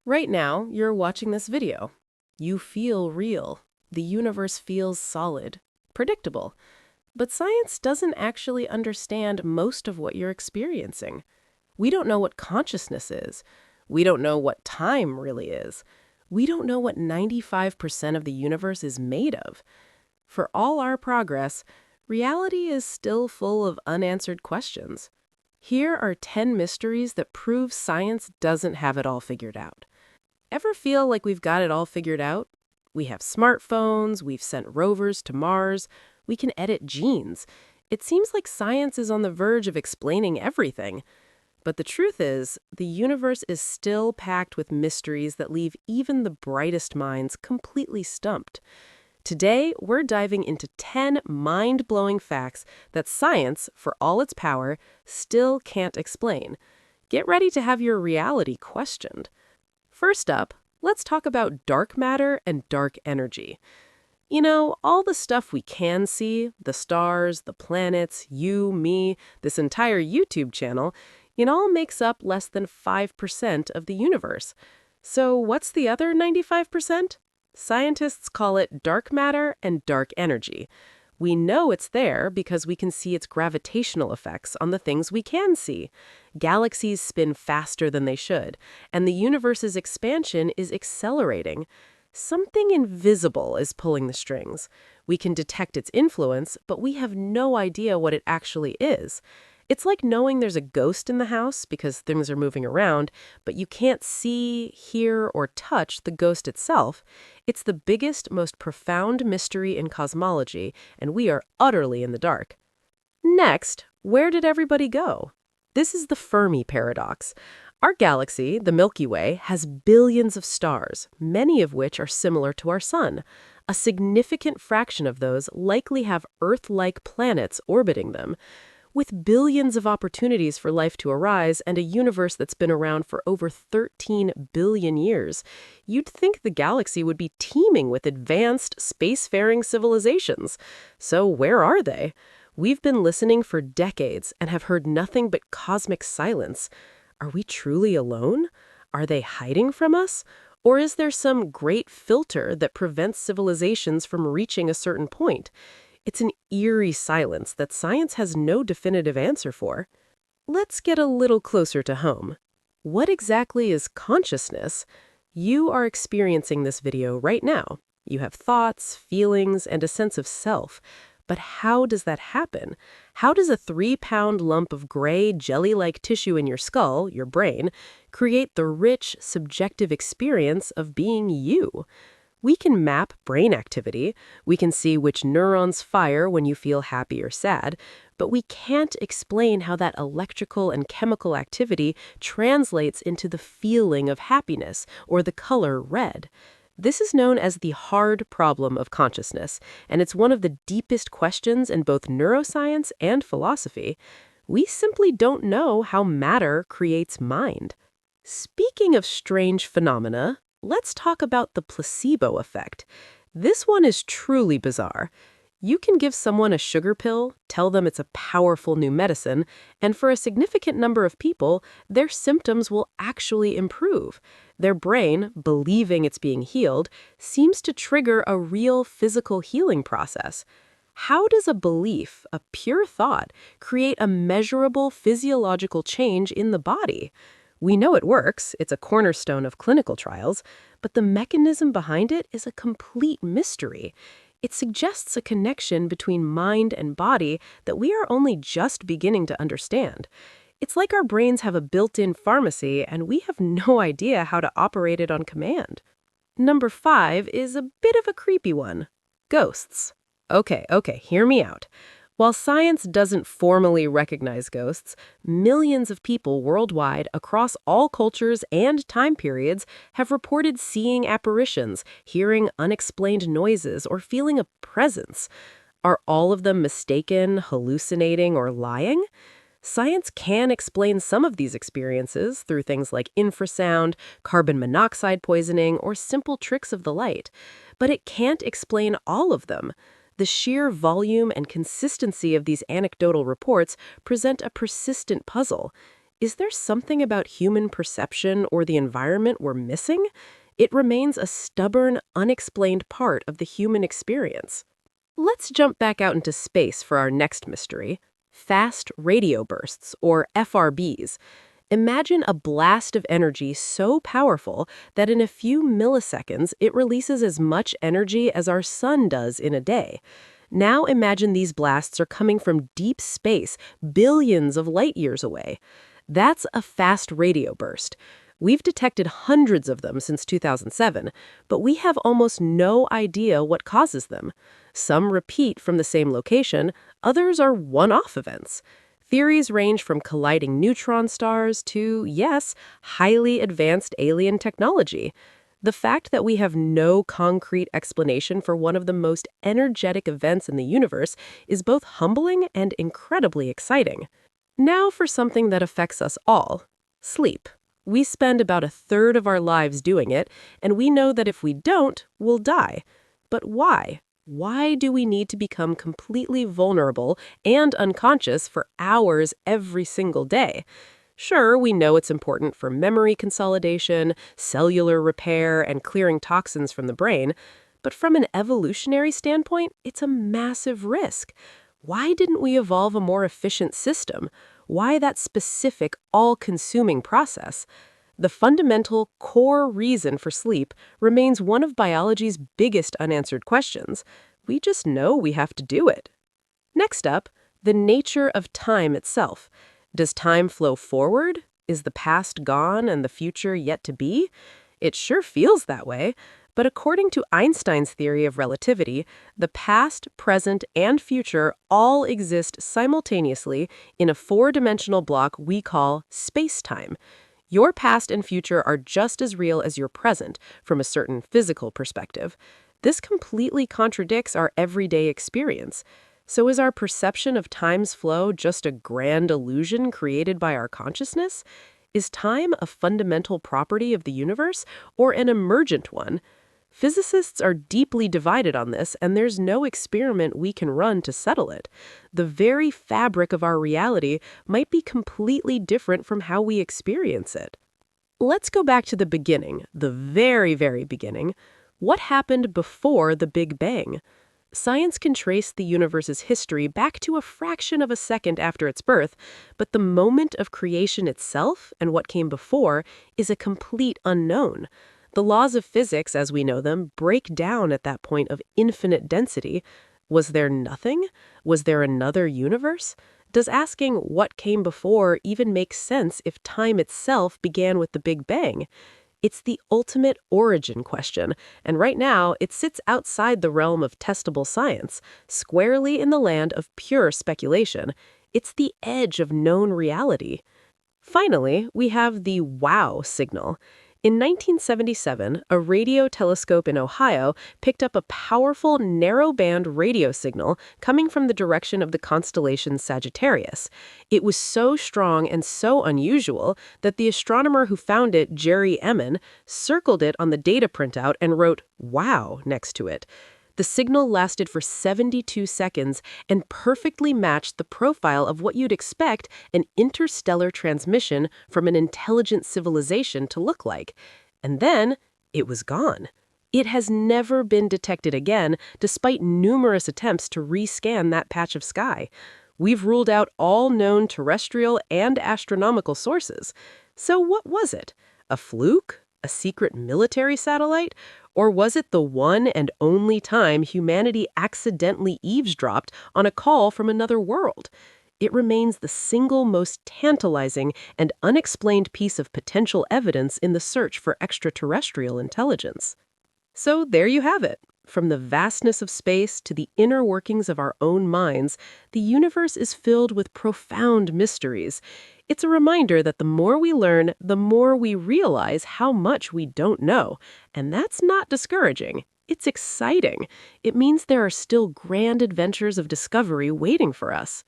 Right now, you're watching this video. You feel real. The universe feels solid, predictable. But science doesn't actually understand most of what you're experiencing. We don't know what consciousness is. We don't know what time really is. We don't know what 95% of the universe is made of. For all our progress, reality is still full of unanswered questions. Here are 10 mysteries that prove science doesn't have it all figured out. Ever feel like we've got it all figured out? We have smartphones, we've sent rovers to Mars, we can edit genes. It seems like science is on the verge of explaining everything. But the truth is, the universe is still packed with mysteries that leave even the brightest minds completely stumped. Today, we're diving into 10 mind-blowing facts that science, for all its power, still can't explain. Get ready to have your reality questioned. First up, let's talk about dark matter and dark energy. You know, all the stuff we can see, the stars, the planets, you, me, this entire YouTube channel, it all makes up less than 5% of the universe. So what's the other 95%? Scientists call it dark matter and dark energy. We know it's there because we can see its gravitational effects on the things we can see. Galaxies spin faster than they should, and the universe's expansion is accelerating. Something invisible is pulling the strings. We can detect its influence, but we have no idea what it actually is. It's like knowing there's a ghost in the house because things are moving around, but you can't see, hear, or touch the ghost itself. It's the biggest, most profound mystery in cosmology, and we are utterly in the dark. Next, where did everybody go? This is the Fermi paradox. Our galaxy, the Milky Way, has billions of stars, many of which are similar to our sun. A significant fraction of those likely have Earth-like planets orbiting them. With billions of opportunities for life to arise and a universe that's been around for over 13 billion years, you'd think the galaxy would be teeming with advanced, spacefaring civilizations. So where are they? We've been listening for decades and have heard nothing but cosmic silence. Are we truly alone? Are they hiding from us? Or is there some great filter that prevents civilizations from reaching a certain point? It's an eerie silence that science has no definitive answer for. Let's get a little closer to home. What exactly is consciousness? You are experiencing this video right now. You have thoughts, feelings, and a sense of self. But how does that happen? How does a 3-pound lump of gray, jelly-like tissue in your skull, your brain, create the rich, subjective experience of being you? We can map brain activity, we can see which neurons fire when you feel happy or sad, but we can't explain how that electrical and chemical activity translates into the feeling of happiness or the color red. This is known as the hard problem of consciousness, and it's one of the deepest questions in both neuroscience and philosophy. We simply don't know how matter creates mind. Speaking of strange phenomena, let's talk about the placebo effect. This one is truly bizarre. You can give someone a sugar pill, tell them it's a powerful new medicine, and for a significant number of people, their symptoms will actually improve. Their brain, believing it's being healed, seems to trigger a real physical healing process. How does a belief, a pure thought, create a measurable physiological change in the body? We know it works, it's a cornerstone of clinical trials, but the mechanism behind it is a complete mystery. It suggests a connection between mind and body that we are only just beginning to understand. It's like our brains have a built-in pharmacy and we have no idea how to operate it on command. Number 5 is a bit of a creepy one. Ghosts. Okay, hear me out. While science doesn't formally recognize ghosts, millions of people worldwide across all cultures and time periods have reported seeing apparitions, hearing unexplained noises, or feeling a presence. Are all of them mistaken, hallucinating, or lying? Science can explain some of these experiences through things like infrasound, carbon monoxide poisoning, or simple tricks of the light, but it can't explain all of them. The sheer volume and consistency of these anecdotal reports present a persistent puzzle. Is there something about human perception or the environment we're missing? It remains a stubborn, unexplained part of the human experience. Let's jump back out into space for our next mystery: fast radio bursts, or FRBs. Imagine a blast of energy so powerful that in a few milliseconds it releases as much energy as our sun does in a day. Now imagine these blasts are coming from deep space, billions of light years away. That's a fast radio burst. We've detected hundreds of them since 2007, but we have almost no idea what causes them. Some repeat from the same location, others are one-off events. Theories range from colliding neutron stars to, yes, highly advanced alien technology. The fact that we have no concrete explanation for one of the most energetic events in the universe is both humbling and incredibly exciting. Now for something that affects us all: sleep. We spend about a third of our lives doing it, and we know that if we don't, we'll die. But why? Why do we need to become completely vulnerable and unconscious for hours every single day? Sure, we know it's important for memory consolidation, cellular repair, and clearing toxins from the brain, but from an evolutionary standpoint, it's a massive risk. Why didn't we evolve a more efficient system? Why that specific, all-consuming process? The fundamental, core reason for sleep remains one of biology's biggest unanswered questions. We just know we have to do it. Next up, the nature of time itself. Does time flow forward? Is the past gone and the future yet to be? It sure feels that way. But according to Einstein's theory of relativity, the past, present, and future all exist simultaneously in a four-dimensional block we call space-time. Your past and future are just as real as your present from a certain physical perspective. This completely contradicts our everyday experience. So is our perception of time's flow just a grand illusion created by our consciousness? Is time a fundamental property of the universe or an emergent one? Physicists are deeply divided on this, and there's no experiment we can run to settle it. The very fabric of our reality might be completely different from how we experience it. Let's go back to the beginning, the very, very beginning. What happened before the Big Bang? Science can trace the universe's history back to a fraction of a second after its birth, but the moment of creation itself and what came before is a complete unknown. The laws of physics, as we know them, break down at that point of infinite density. Was there nothing? Was there another universe? Does asking what came before even make sense if time itself began with the Big Bang? It's the ultimate origin question, and right now it sits outside the realm of testable science, squarely in the land of pure speculation. It's the edge of known reality. Finally, we have the wow signal. In 1977, a radio telescope in Ohio picked up a powerful narrow-band radio signal coming from the direction of the constellation Sagittarius. It was so strong and so unusual that the astronomer who found it, Jerry Emin, circled it on the data printout and wrote "wow" next to it. The signal lasted for 72 seconds and perfectly matched the profile of what you'd expect an interstellar transmission from an intelligent civilization to look like. And then it was gone. It has never been detected again, despite numerous attempts to rescan that patch of sky. We've ruled out all known terrestrial and astronomical sources. So what was it? A fluke? A secret military satellite? Or was it the one and only time humanity accidentally eavesdropped on a call from another world? It remains the single most tantalizing and unexplained piece of potential evidence in the search for extraterrestrial intelligence. So there you have it. From the vastness of space to the inner workings of our own minds, the universe is filled with profound mysteries. It's a reminder that the more we learn, the more we realize how much we don't know. And that's not discouraging. It's exciting. It means there are still grand adventures of discovery waiting for us.